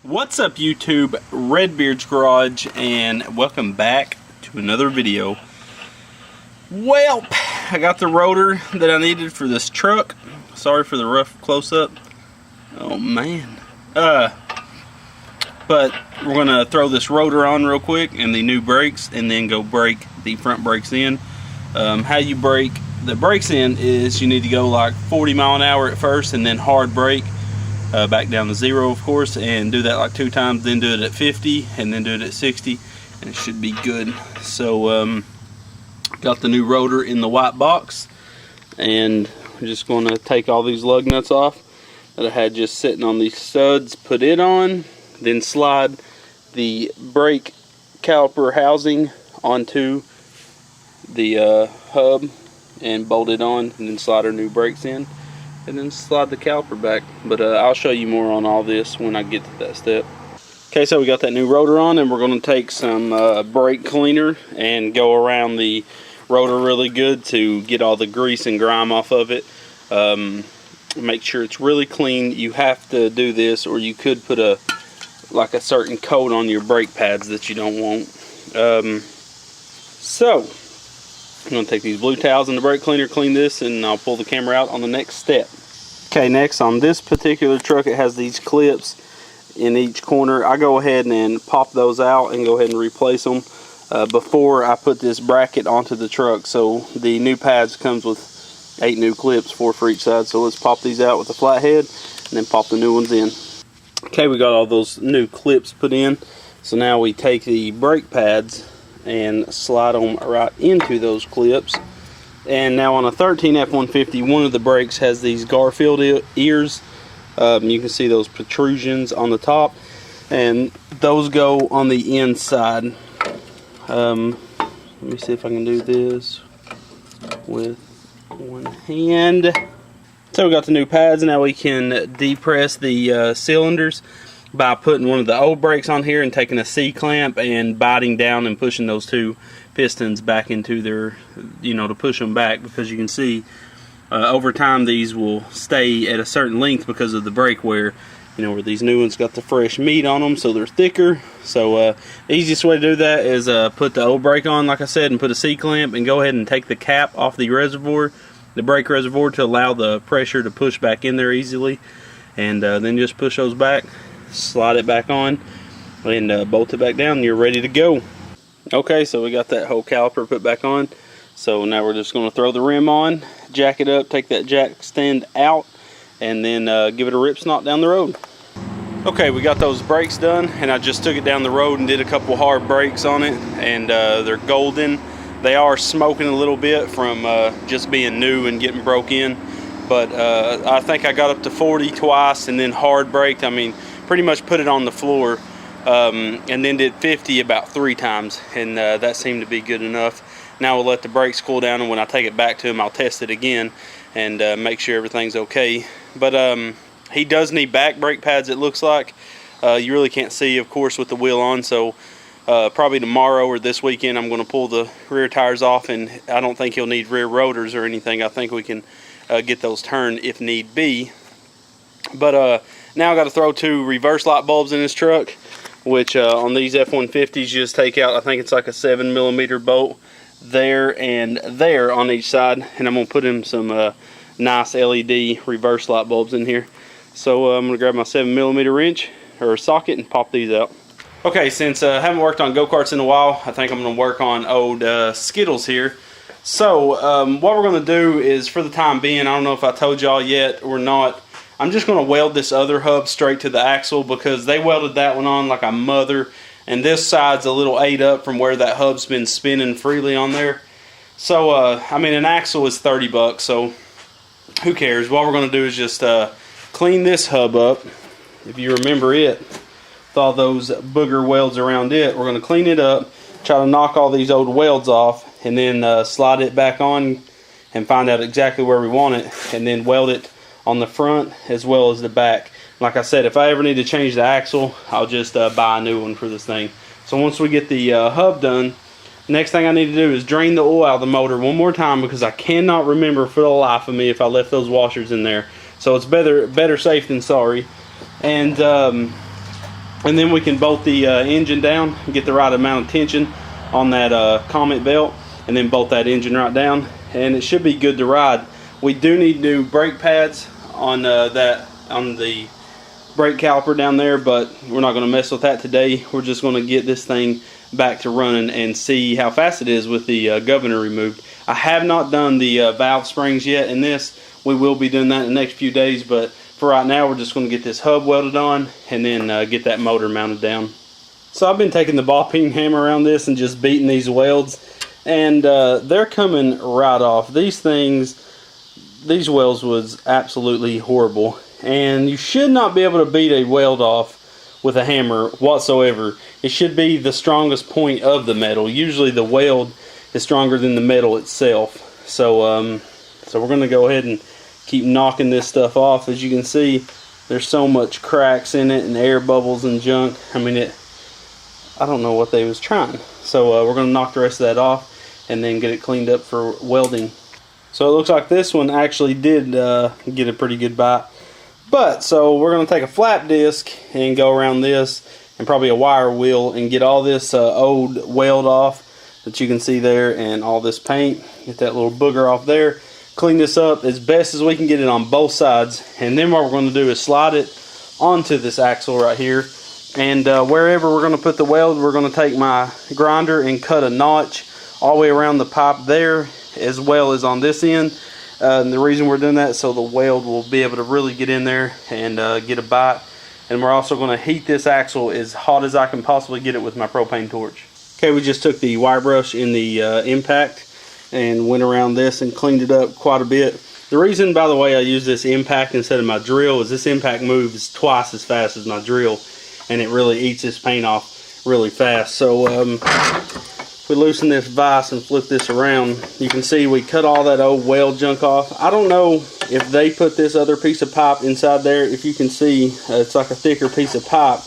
What's up YouTube, Redbeard's Garage, and welcome back to another video. Well, I got the rotor that I needed for this truck. Sorry for the rough close-up. Oh man. But we're gonna throw this rotor on real quick and the new brakes, and then go brake the front brakes in. How you brake the brakes in is you need to go like 40 mile an hour at first, and then hard brake back down to 0, of course, and do that like 2 times, then do it at 50, and then do it at 60, and it should be good. So got the new rotor in the white box, and I'm just going to take all these lug nuts off that I had just sitting on these studs, put it on, then slide the brake caliper housing onto the hub and bolt it on, and then slide our new brakes in, and then slide the caliper back. But I'll show you more on all this when I get to that step. Okay, so we got that new rotor on, and we're going to take some brake cleaner and go around the rotor really good to get all the grease and grime off of it. Make sure it's really clean. You have to do this, or you could put a certain coat on your brake pads that you don't want. So I'm going to take these blue towels and the brake cleaner, clean this, and I'll pull the camera out on the next step. Okay, next on this particular truck, it has these clips in each corner. I go ahead and pop those out and go ahead and replace them before I put this bracket onto the truck. So the new pads comes with 8 new clips, 4 for each side. So let's pop these out with a flathead and then pop the new ones in. Okay, we got all those new clips put in. So now we take the brake pads and slide them right into those clips. And now on a 13 F-150, one of the brakes has these Garfield ears. You can see those protrusions on the top, and those go on the inside. Let me see if I can do this with one hand. So we got the new pads. Now we can depress the cylinders by putting one of the old brakes on here and taking a C-clamp and biting down and pushing those 2 pistons back into their, to push them back, because you can see over time these will stay at a certain length because of the brake wear. Where these new ones got the fresh meat on them, so they're thicker. So the easiest way to do that is put the old brake on, like I said, and put a C-clamp, and go ahead and take the cap off the reservoir, the brake reservoir, to allow the pressure to push back in there easily. And then just push those back, slide it back on, and bolt it back down, and you're ready to go. Okay, so we got that whole caliper put back on. So now we're just going to throw the rim on, jack it up, take that jack stand out, and then give it a rip snot down the road. Okay, we got those brakes done, and I just took it down the road and did a couple hard brakes on it, and they're golden. They are smoking a little bit from just being new and getting broke in, but I think I got up to 40 twice, and then hard braked. I mean, pretty much put it on the floor, and then did 50 about 3 times, and that seemed to be good enough. Now we'll let the brakes cool down, and when I take it back to him, I'll test it again and make sure everything's okay. But he does need back brake pads, it looks like. You really can't see, of course, with the wheel on, so probably tomorrow or this weekend I'm going to pull the rear tires off, and I don't think he'll need rear rotors or anything. I think we can get those turned if need be. But now I got to throw 2 reverse light bulbs in this truck, which on these F-150s you just take out, I think it's like a 7mm bolt there and there on each side, and I'm going to put in some nice LED reverse light bulbs in here. So I'm going to grab my 7mm wrench or socket and pop these out. Okay, since I haven't worked on go-karts in a while, I think I'm going to work on old Skittles here. So what we're going to do is, for the time being, I don't know if I told y'all yet or not, I'm just going to weld this other hub straight to the axle, because they welded that one on like a mother, and this side's a little ate up from where that hub's been spinning freely on there. So I mean, an axle is 30 bucks, so who cares? What we're going to do is just clean this hub up. If you remember it, with all those booger welds around it, we're going to clean it up, try to knock all these old welds off, and then slide it back on and find out exactly where we want it, and then weld it on the front as well as the back. Like I said, if I ever need to change the axle, I'll just buy a new one for this thing. So once we get the hub done, next thing I need to do is drain the oil out of the motor one more time, because I cannot remember for the life of me if I left those washers in there. So it's better safe than sorry. And And then we can bolt the engine down, get the right amount of tension on that comet belt, and then bolt that engine right down, and it should be good to ride. We do need new brake pads on the brake caliper down there, but we're not going to mess with that today. We're just going to get this thing back to running and see how fast it is with the governor removed. I have not done the valve springs yet in this. We will be doing that in the next few days, but for right now we're just going to get this hub welded on and then get that motor mounted down. So I've been taking the ball peen hammer around this and just beating these welds, and they're coming right off. These welds was absolutely horrible, and you should not be able to beat a weld off with a hammer whatsoever. It should be the strongest point of the metal. Usually the weld is stronger than the metal itself. So so we're going to go ahead and keep knocking this stuff off. As you can see, there's so much cracks in it and air bubbles and junk. I mean, I don't know what they was trying. So we're going to knock the rest of that off and then get it cleaned up for welding. So it looks like this one actually did get a pretty good bite. But, so we're going to take a flap disc and go around this, and probably a wire wheel, and get all this old weld off that you can see there, and all this paint. Get that little booger off there. Clean this up as best as we can get it on both sides. And then what we're going to do is slide it onto this axle right here. And wherever we're going to put the weld, we're going to take my grinder and cut a notch all the way around the pipe there, as well as on this end. And the reason we're doing that is so the weld will be able to really get in there and get a bite. And we're also going to heat this axle as hot as I can possibly get it with my propane torch. Okay, we just took the wire brush in the impact and went around this and cleaned it up quite a bit. The reason, by the way, I use this impact instead of my drill is this impact moves twice as fast as my drill, and it really eats this paint off really fast. So if we loosen this vise and flip this around, you can see we cut all that old weld junk off. I don't know if they put this other piece of pipe inside there. If you can see, it's like a thicker piece of pipe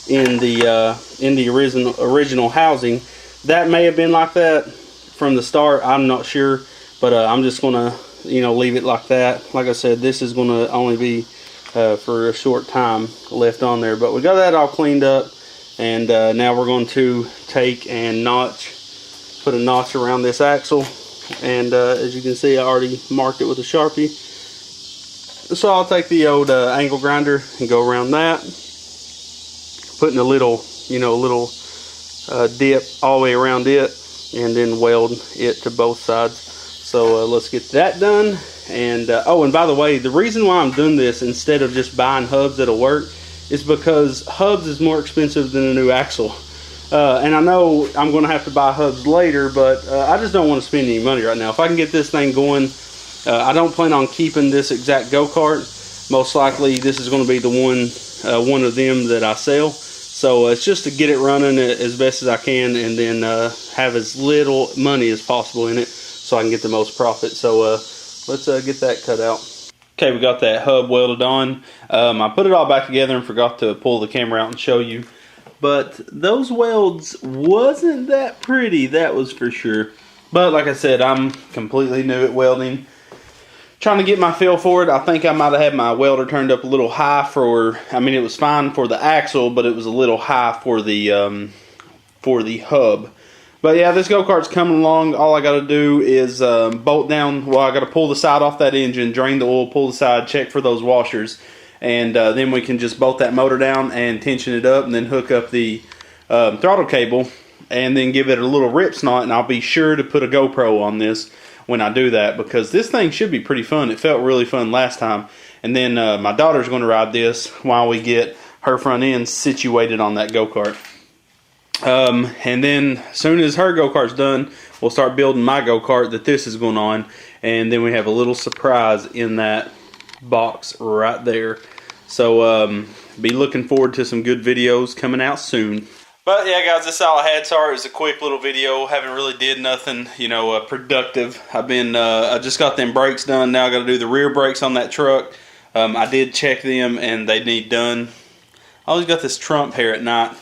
in the original housing. That may have been like that from the start. I'm not sure, but I'm just gonna leave it like that. Like I said, this is gonna only be for a short time left on there, but we got that all cleaned up, and now we're going to take and put a notch around this axle. And as you can see, I already marked it with a Sharpie. So I'll take the old angle grinder and go around that, putting a little dip all the way around it, and then weld it to both sides. So let's get that done. And oh, and by the way, the reason why I'm doing this instead of just buying hubs that'll work is because hubs is more expensive than a new axle. And I know I'm going to have to buy hubs later, but I just don't want to spend any money right now. If I can get this thing going, I don't plan on keeping this exact go-kart. Most likely this is going to be the one of them that I sell. So it's just to get it running as best as I can, and then have as little money as possible in it so I can get the most profit. So let's get that cut out. Okay, we got that hub welded on. I put it all back together and forgot to pull the camera out and show you. But those welds wasn't that pretty, that was for sure. But like I said, I'm completely new at welding. Trying to get my feel for it. I think I might have had my welder turned up a little high for, I mean, it was fine for the axle, but it was a little high for the hub. But yeah, this go-kart's coming along. All I got to do is bolt down. Well, I got to pull the side off that engine, drain the oil, pull the side, check for those washers. And then we can just bolt that motor down and tension it up, and then hook up the throttle cable, and then give it a little rip snot. And I'll be sure to put a GoPro on this when I do that, because this thing should be pretty fun. It felt really fun last time. And then my daughter's going to ride this while we get her front end situated on that go-kart. And then as soon as her go-kart's done, we'll start building my go-kart that this is going on. And then we have a little surprise in that box right there. So be looking forward to some good videos coming out soon. But yeah, guys, that's all I had. Sorry, it was a quick little video. Haven't really did nothing, productive. I just got them brakes done. Now I got to do the rear brakes on that truck. I did check them, and they need done. I always got this Trump hair at night.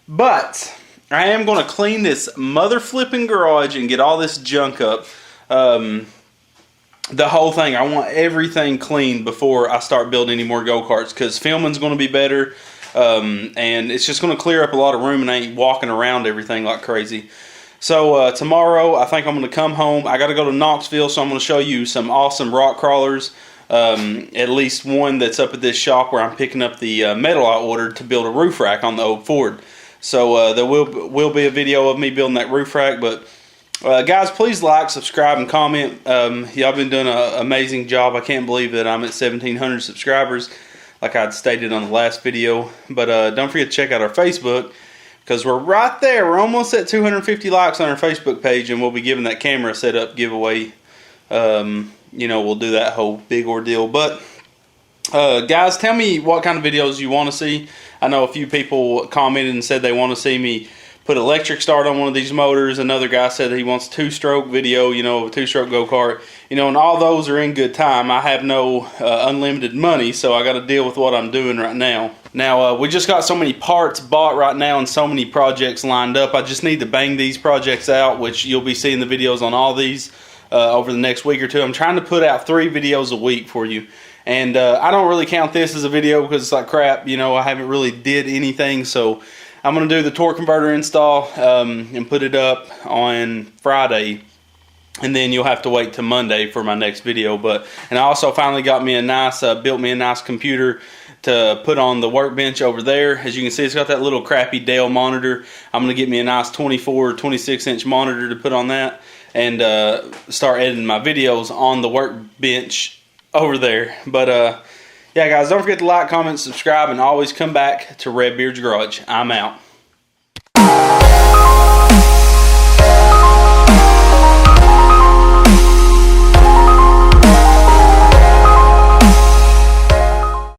But I am going to clean this mother flipping garage and get all this junk up. The whole thing. I want everything cleaned before I start building any more go-karts, because filming's going to be better. and it's just going to clear up a lot of room, and I ain't walking around everything like crazy. So tomorrow I think I'm going to come home. I got to go to Knoxville, so I'm going to show you some awesome rock crawlers. At least one that's up at this shop where I'm picking up the metal I ordered to build a roof rack on the old Ford. So there will be a video of me building that roof rack. But guys, please like, subscribe, and comment. Y'all been doing an amazing job. I can't believe that I'm at 1,700 subscribers, like I'd stated on the last video. But don't forget to check out our Facebook, because we're right there. We're almost at 250 likes on our Facebook page, and we'll be giving that camera setup giveaway. You know, we'll do that whole big ordeal. But guys, tell me what kind of videos you want to see. I know a few people commented and said they want to see me put electric start on one of these motors. Another guy said that he wants two-stroke video, you know, a two-stroke go-kart. You know, and all those are in good time. I have no unlimited money, so I got to deal with what I'm doing right now. Now, we just got so many parts bought right now and so many projects lined up. I just need to bang these projects out, which you'll be seeing the videos on all these over the next week or two. I'm trying to put out 3 videos a week for you. And I don't really count this as a video because it's like crap. You know, I haven't really did anything. So I'm going to do the torque converter install and put it up on Friday. And then you'll have to wait till Monday for my next video. And I also finally got me a nice, built me a nice computer to put on the workbench over there. As you can see, it's got that little crappy Dell monitor. I'm going to get me a nice 24 or 26 inch monitor to put on that, and start editing my videos on the workbench over there. But yeah, guys, don't forget to like, comment, subscribe, and always come back to Redbeard's Garage. I'm out.